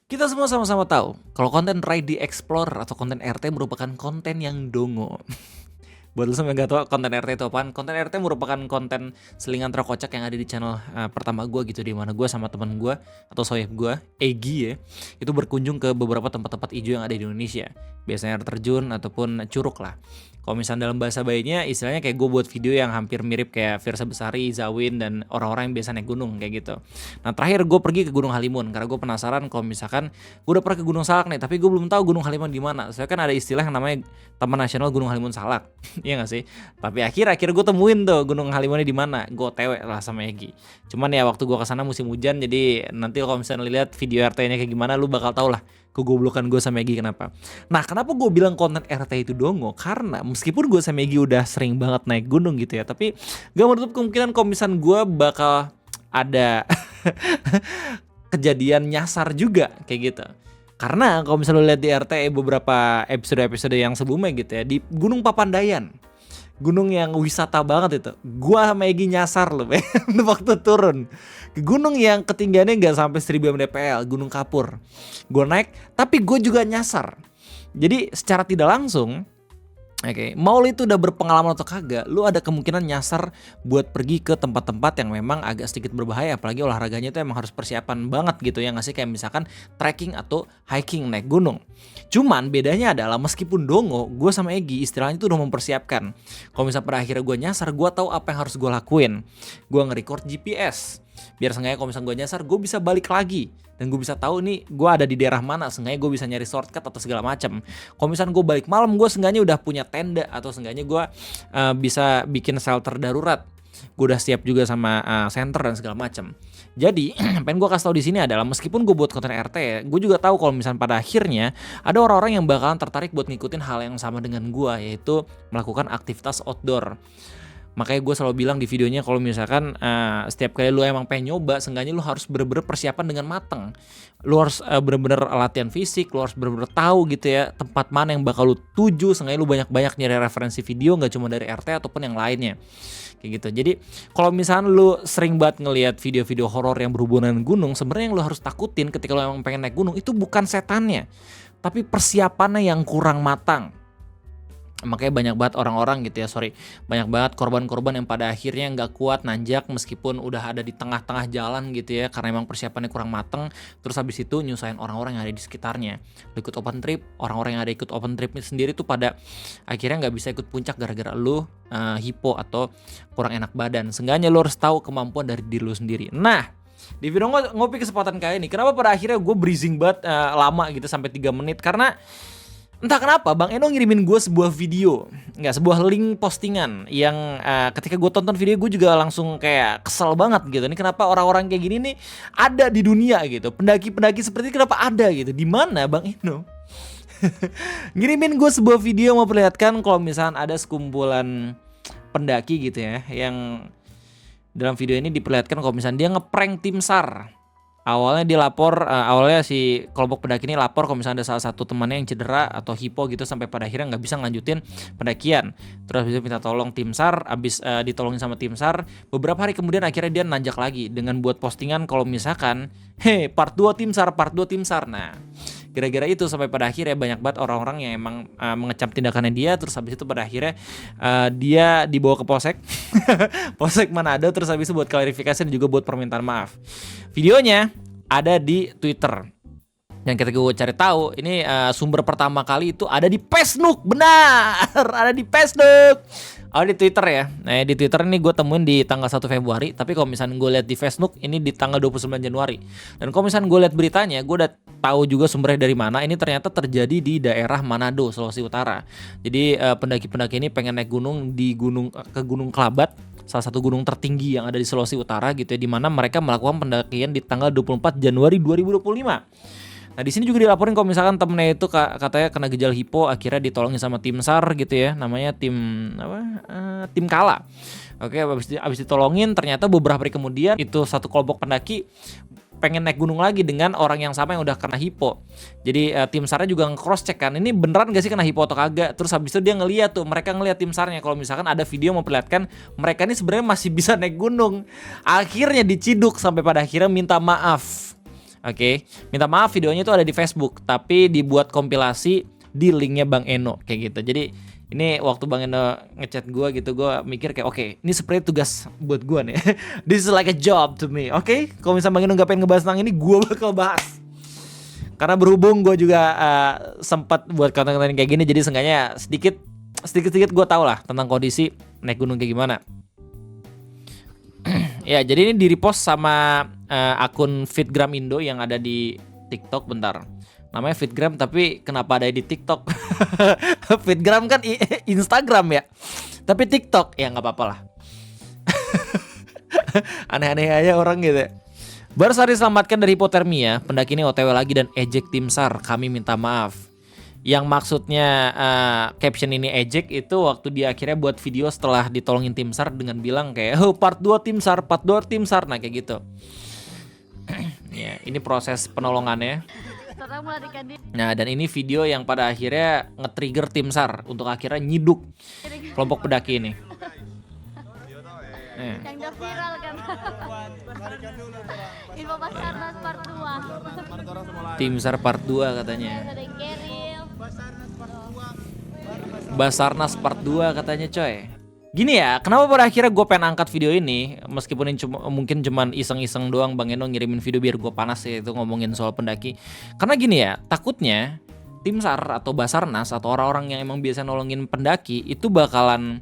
Kita semua sama-sama tahu kalau konten Ride di Explorer atau konten RT merupakan konten yang dongo. Buat lo semua yang gak tau konten RT itu apaan, konten RT merupakan konten selingan terkocak yang ada di channel pertama gue gitu, di mana gue sama teman gue atau sohib gue, Egi ya, itu berkunjung ke beberapa tempat-tempat hijau yang ada di Indonesia. Biasanya air terjun ataupun curug lah. Kalau misalnya dalam bahasa baiknya istilahnya kayak gue buat video yang hampir mirip kayak Fiersa Besari, Zawin, dan orang-orang yang biasa naik gunung kayak gitu. Nah terakhir gue pergi ke Gunung Halimun karena gue penasaran kalau misalkan gue udah pernah ke Gunung Salak nih, tapi gue belum tahu Gunung Halimun di mana. Soalnya kan ada istilah yang namanya Taman Nasional Gunung Halimun Salak. Iya gak sih? Tapi akhir gue temuin tuh Gunung Halimunnya di mana. Gue OTW lah sama Egi. Cuman ya waktu gue kesana musim hujan, jadi nanti kalau misalnya lihat video RT-nya kayak gimana, lu bakal tau lah kegoblokan gue sama Egi kenapa. Nah kenapa gue bilang konten RT itu dongo? Karena meskipun gue sama Egi udah sering banget naik gunung gitu ya, tapi gak menutup kemungkinan kalau misalnya gue bakal ada kejadian nyasar juga kayak gitu. Karena kalau misalnya lo lihat di RT beberapa episode-episode yang sebelumnya gitu ya, di Gunung Papandayan, gunung yang wisata banget itu, gua sama Egi nyasar loh waktu turun ke gunung yang ketinggiannya nggak sampai 1000 mdpl, Gunung Kapur. Gue naik tapi gue juga nyasar. Jadi secara tidak langsung, oke, mau lu itu udah berpengalaman atau kagak, lu ada kemungkinan nyasar buat pergi ke tempat-tempat yang memang agak sedikit berbahaya. Apalagi olahraganya itu emang harus persiapan banget gitu ya, nggak sih? Kayak misalkan trekking atau hiking naik gunung. Cuman bedanya adalah meskipun dongo, gue sama Egi istilahnya itu udah mempersiapkan. Kalau misalnya pada akhirnya gue nyasar, gue tahu apa yang harus gue lakuin. Gue nge-record GPS, biar seenggaknya kalau misalnya gue nyasar, gue bisa balik lagi. Dan gue bisa tahu nih gue ada di daerah mana, seenggaknya gue bisa nyari shortcut atau segala macam. Kalau misalnya gue balik malam, gue seenggaknya udah punya tenda atau seenggaknya gue bisa bikin shelter darurat. Gue udah siap juga sama center dan segala macam. Jadi pengen gue kasih tahu di sini adalah meskipun gue buat konten RT ya, gue juga tahu kalau misalnya pada akhirnya ada orang-orang yang bakalan tertarik buat ngikutin hal yang sama dengan gue, yaitu melakukan aktivitas outdoor. Makanya gue selalu bilang di videonya kalau misalkan setiap kali lu emang pengen nyoba, seenggaknya lu harus bener-bener persiapan dengan matang. Lu harus bener-bener latihan fisik, lu harus bener-bener tahu gitu ya tempat mana yang bakal lu tuju. Seenggaknya lu banyak-banyak nyari referensi video, gak cuma dari RT ataupun yang lainnya kayak gitu. Jadi kalau misalnya lu sering banget ngelihat video-video horor yang berhubungan dengan gunung, sebenarnya yang lu harus takutin ketika lu emang pengen naik gunung itu bukan setannya, tapi persiapannya yang kurang matang. Makanya banyak banget orang-orang gitu ya, banyak banget korban-korban yang pada akhirnya nggak kuat nanjak meskipun udah ada di tengah-tengah jalan gitu ya, karena emang persiapannya kurang mateng. Terus habis itu nyusahin orang-orang yang ada di sekitarnya. Lu ikut open trip, orang-orang yang ada ikut open trip sendiri tuh pada akhirnya nggak bisa ikut puncak gara-gara lu hipo atau kurang enak badan. Seenggaknya lu harus tahu kemampuan dari diri lu sendiri. Nah, di video ngopi kesempatan kali ini, kenapa pada akhirnya gue breezing banget lama gitu sampai 3 menit, karena entah kenapa Bang Eno ngirimin gue sebuah video, sebuah link postingan yang ketika gue tonton video gue juga langsung kayak kesel banget gitu. Ini kenapa orang-orang kayak gini nih ada di dunia gitu, pendaki-pendaki seperti ini kenapa ada gitu, di mana Bang Eno? Ngirimin gue sebuah video yang memperlihatkan kalau misalnya ada sekumpulan pendaki gitu ya, yang dalam video ini diperlihatkan kalau misalnya dia ngeprank tim SAR. Awalnya si kelompok pendaki ini lapor kalau misalnya ada salah satu temannya yang cedera atau hipo gitu, sampai pada akhirnya nggak bisa ngelanjutin pendakian. Terus bisa minta tolong tim SAR, abis ditolongin sama tim SAR, beberapa hari kemudian akhirnya dia nanjak lagi dengan buat postingan kalau misalkan part 2 tim SAR, part 2 tim SAR. Nah, gara-gara itu sampai pada akhirnya banyak banget orang-orang yang emang mengecam tindakannya dia. Terus habis itu pada akhirnya dia dibawa ke Polsek Polsek Manado, terus habis itu buat klarifikasi dan juga buat permintaan maaf. Videonya ada di Twitter. Dan ketika gue cari tahu, ini sumber pertama kali itu ada di Facebook. Benar, ada di Facebook. Oh, di Twitter ya. Nah, di Twitter ini gue temuin di tanggal 1 Februari. Tapi kalau misalnya gue lihat di Facebook, ini di tanggal 29 Januari. Dan kalau misalnya gue lihat beritanya, gue udah tahu juga sumbernya dari mana. Ini ternyata terjadi di daerah Manado, Sulawesi Utara. Jadi pendaki-pendaki ini pengen naik gunung ke Gunung Kelabat, salah satu gunung tertinggi yang ada di Sulawesi Utara gitu ya, di mana mereka melakukan pendakian di tanggal 24 Januari 2025. Nah di sini juga dilaporin kalau misalkan temennya itu katanya kena gejala hipo, akhirnya ditolongin sama tim SAR gitu ya, namanya tim Kala. Oke, abis ditolongin ternyata beberapa hari kemudian itu satu kelompok pendaki pengen naik gunung lagi dengan orang yang sama yang udah kena hipo. Jadi tim SAR-nya juga nge-cross check kan, ini beneran gak sih kena hipo atau kagak. Terus habis itu dia mereka ngeliat tim SAR-nya kalau misalkan ada video memperlihatkan mereka ini sebenarnya masih bisa naik gunung. Akhirnya diciduk sampai pada akhirnya minta maaf. Oke, minta maaf videonya itu ada di Facebook, tapi dibuat kompilasi di linknya Bang Eno kayak gitu. Jadi ini waktu Bang Eno ngechat gue gitu, gue mikir kayak oke, ini seperti tugas buat gue nih. This is like a job to me. Oke, kalau misalnya Bang Eno gak pengen ngebahas tentang ini, gue bakal bahas. Karena berhubung gue juga sempat buat konten-konten kayak gini, jadi seenggaknya sedikit gue tau lah tentang kondisi naik gunung kayak gimana. Ya, jadi ini di repost sama akun Fitgram Indo yang ada di TikTok. Bentar, namanya Fitgram tapi kenapa ada di TikTok? Fitgram kan Instagram ya, tapi TikTok ya nggak apa-apa lah. Aneh-aneh aja orang gitu. Baru saja diselamatkan dari hipotermia, pendaki ini OTW lagi dan ejek tim SAR. Kami minta maaf. Yang maksudnya caption ini ejek itu waktu dia akhirnya buat video setelah ditolongin tim SAR dengan bilang kayak part 2 tim SAR, part 2 tim SAR, nah kayak gitu. Ya, ini proses penolongannya. Nah, dan ini video yang pada akhirnya nge-trigger tim SAR untuk akhirnya nyiduk kelompok pendaki ini. Yang udah viral kan. Info Basarnas part 2. Tim SAR part 2 katanya. Basarnas part 2 katanya coy. Gini ya, kenapa pada akhirnya gue pengen angkat video ini, meskipun ini mungkin cuman iseng-iseng doang Bang Eno ngirimin video biar gue panas ya, itu ngomongin soal pendaki. Karena gini ya, takutnya tim SAR atau Basarnas atau orang-orang yang emang biasa nolongin pendaki itu bakalan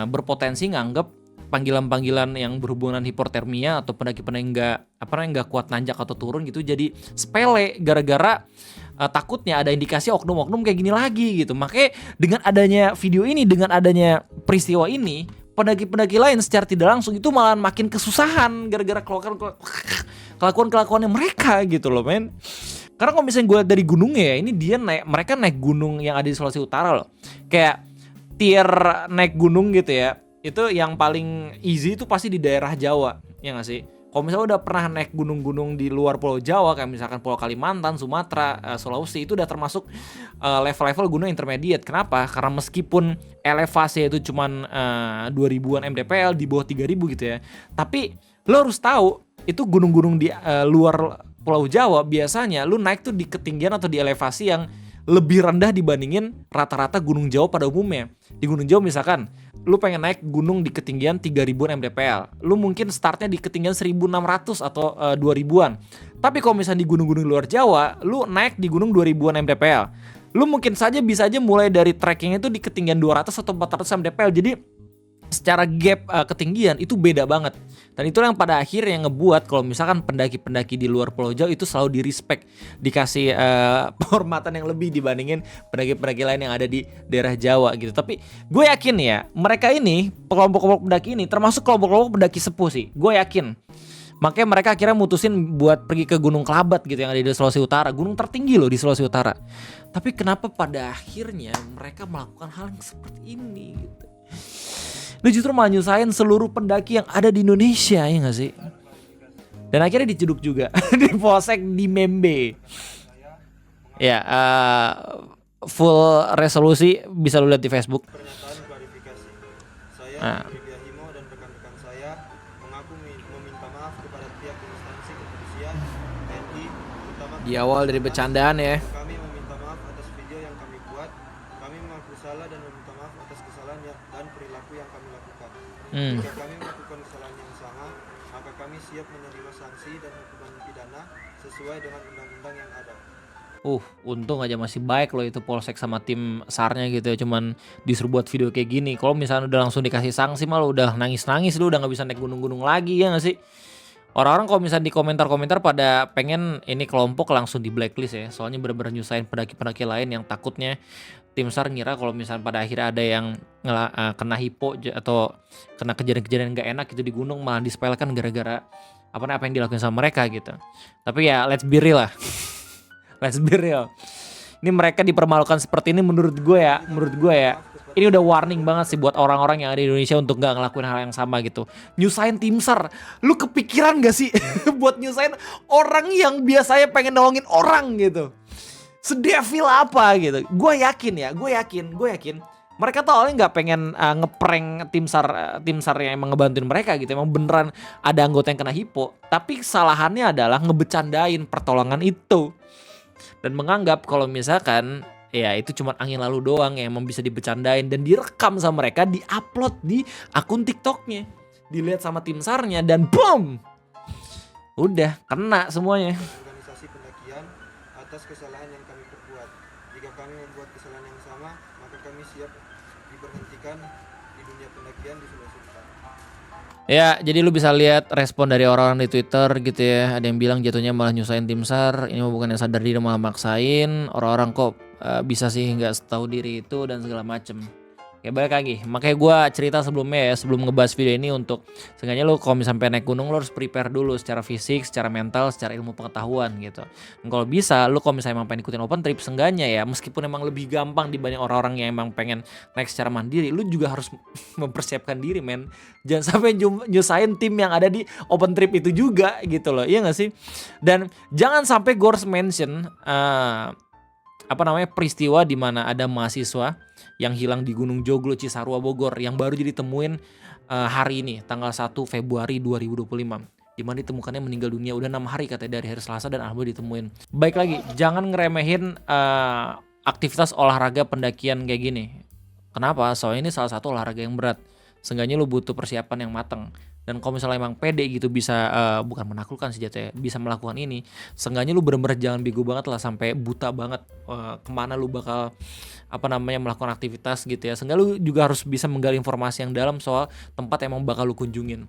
berpotensi nganggep panggilan-panggilan yang berhubungan hipotermia atau pendaki-pendaki nggak kuat nanjak atau turun gitu jadi sepele gara-gara takutnya ada indikasi oknum-oknum kayak gini lagi gitu. Makanya dengan adanya video ini, dengan adanya peristiwa ini, pendaki-pendaki lain secara tidak langsung itu malah makin kesusahan gara-gara kelakuan-kelakuannya mereka gitu loh men. Karena kalau misalnya gue dari gunungnya ya, ini mereka naik gunung yang ada di Sulawesi Utara loh. Kayak tier naik gunung gitu ya, itu yang paling easy itu pasti di daerah Jawa, ya nggak sih? Kalau misalnya udah pernah naik gunung-gunung di luar Pulau Jawa, kayak misalkan Pulau Kalimantan, Sumatera, Sulawesi, itu udah termasuk level-level gunung intermediate. Kenapa? Karena meskipun elevasi itu cuman 2000-an mdpl, di bawah 3000 gitu ya, tapi lo harus tahu, itu gunung-gunung di luar Pulau Jawa, biasanya lo naik tuh di ketinggian atau di elevasi yang lebih rendah dibandingin rata-rata gunung Jawa pada umumnya. Di gunung Jawa misalkan lu pengen naik gunung di ketinggian 3000 mdpl, lu mungkin startnya di ketinggian 1600 atau 2000-an. Tapi kalau misalnya di gunung-gunung luar Jawa, lu naik di gunung 2000-an mdpl, lu mungkin bisa aja mulai dari trekking itu di ketinggian 200 atau 400 mdpl. Jadi secara gap ketinggian itu beda banget. Dan itulah yang pada akhirnya ngebuat kalau misalkan pendaki-pendaki di luar Pulau Jawa itu selalu di-respect, dikasih penghormatan yang lebih dibandingin pendaki-pendaki lain yang ada di daerah Jawa gitu. Tapi gue yakin ya, mereka ini, kelompok-kelompok pendaki ini termasuk kelompok-kelompok pendaki sepuh sih. Gue yakin. Makanya mereka akhirnya mutusin buat pergi ke Gunung Kelabat gitu yang ada di Sulawesi Utara. Gunung tertinggi loh di Sulawesi Utara. Tapi kenapa pada akhirnya mereka melakukan hal yang seperti ini gitu? Lu justru malah nyusahin seluruh pendaki yang ada di Indonesia, ya gak sih? Dan akhirnya diciduk juga di Polsek di Membe. Ya, full resolusi bisa lu lihat di Facebook. Pernyataan klarifikasi. Saya Media Himo dan rekan-rekan saya mengaku meminta maaf kepada pihak instansi kepolisian, TNI, terutama Di awal dari bercandaan ya. kami meminta maaf atas video yang kami buat. Kami mengaku salah dan meminta maaf atas kesalahan dan perilaku yang kami lakukan. Jika kami melakukan kesalahan yang sama, maka kami siap menerima sanksi dan hukuman pidana sesuai dengan undang-undang yang ada. Untung aja masih baik loh itu Polsek sama tim SAR-nya gitu ya, cuman disuruh buat video kayak gini. Kalau misalnya udah langsung dikasih sanksi malah udah nangis-nangis, lu udah gak bisa naik gunung-gunung lagi, ya gak sih? Orang-orang kalau misalnya di komentar-komentar pada pengen ini kelompok langsung di blacklist ya, soalnya bener-bener nyusahin pendaki-pendaki lain yang takutnya tim SAR ngira kalau misalnya pada akhirnya ada yang kena hipo atau kena kejadian-kejadian gak enak gitu di gunung, malah disepelekan gara-gara apa yang dilakukan sama mereka gitu. Tapi ya let's be real lah. Let's be real. Ini mereka dipermalukan seperti ini menurut gue ya. Ini udah warning banget sih buat orang-orang yang ada di Indonesia untuk gak ngelakuin hal yang sama gitu. Nyusahin tim SAR. Lu kepikiran gak sih buat nyusahin orang yang biasanya pengen nolongin orang gitu? Sedevil apa gitu. Gue yakin Mereka tuh awalnya nggak pengen ngeprank tim SAR yang emang ngebantuin mereka gitu. Emang beneran ada anggota yang kena hipo. Tapi kesalahannya adalah ngebecandain pertolongan itu. Dan menganggap kalau misalkan ya itu cuma angin lalu doang yang emang bisa dibecandain. Dan direkam sama mereka, diupload di akun TikToknya. Dilihat sama tim SAR-nya dan boom! Udah, kena semuanya. organisasi pendakian atas kesalahan yang kami perbuat. Jika kami membuat kesalahan yang sama, maka kami siap diberhentikan di dunia pendakian di Sulawesi Utara. Ya, jadi lu bisa lihat respon dari orang-orang di Twitter gitu ya. Ada yang bilang jatuhnya malah nyusahin tim SAR. Ini mah bukan yang sadar diri malah maksain. Orang-orang kok bisa sih nggak tahu diri itu dan segala macem. Kayak balik lagi, makanya gue cerita sebelumnya ya, sebelum ngebahas video ini untuk seenggaknya lo kalau misalnya naik gunung lo harus prepare dulu secara fisik, secara mental, secara ilmu pengetahuan gitu. Dan kalau bisa lo kalau misalnya emang pengen ikutin open trip, seenggaknya ya meskipun emang lebih gampang dibanding orang-orang yang emang pengen naik secara mandiri, lo juga harus mempersiapkan diri men. Jangan sampai nyusahin tim yang ada di open trip itu juga gitu loh, iya gak sih? Dan jangan sampai gue harus mention peristiwa di mana ada mahasiswa yang hilang di Gunung Joglo Cisarua Bogor yang baru ditemuin hari ini tanggal 1 Februari 2025 di mana ditemukannya meninggal dunia udah 6 hari katanya dari hari Selasa dan alhamdulillah ditemuin. Baik lagi, jangan ngeremehin aktivitas olahraga pendakian kayak gini. Kenapa? Soalnya ini salah satu olahraga yang berat. Seenggaknya lu butuh persiapan yang matang. Dan kalau misalnya emang pede gitu bisa bukan menaklukkan sih jatuhnya, bisa melakukan ini, seenggaknya lu bener-bener jangan bego banget lah sampai buta banget kemana lu bakal melakukan aktivitas gitu ya. Seenggaknya lu juga harus bisa menggali informasi yang dalam soal tempat yang emang bakal lu kunjungin.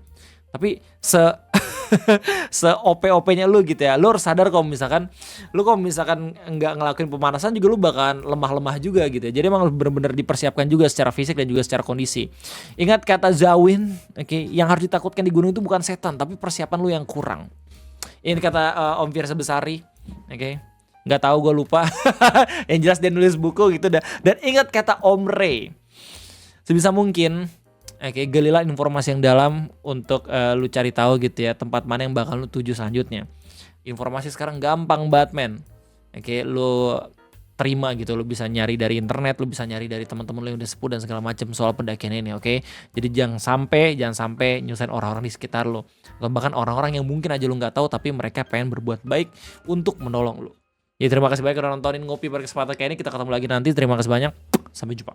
Tapi se OP-OP-nya lu gitu ya, lu harus sadar kalau misalkan nggak ngelakuin pemanasan juga lu bakalan lemah-lemah juga gitu ya. Jadi emang bener-bener dipersiapkan juga secara fisik dan juga secara kondisi. Ingat kata Zawin, oke, yang harus ditakutkan di gunung itu bukan setan tapi persiapan lu yang kurang. Ini kata Om Firsa Besari, oke. Nggak tahu, gue lupa. Yang jelas dia nulis buku gitu dah. Dan ingat kata Om Ray, sebisa mungkin galilah informasi yang dalam untuk lu cari tahu gitu ya tempat mana yang bakal lu tuju selanjutnya. Informasi sekarang gampang banget men. Lu terima gitu, lu bisa nyari dari internet, lu bisa nyari dari teman-teman lu yang udah sepuh dan segala macam soal pendakian ini, oke? Jadi jangan sampai nyusahin orang-orang di sekitar lu. Bahkan orang-orang yang mungkin aja lu nggak tahu tapi mereka pengen berbuat baik untuk menolong lu. Ya terima kasih banyak udah nontonin Ngopi berkesempatan kayak ini. Kita ketemu lagi nanti. Terima kasih banyak. Sampai jumpa.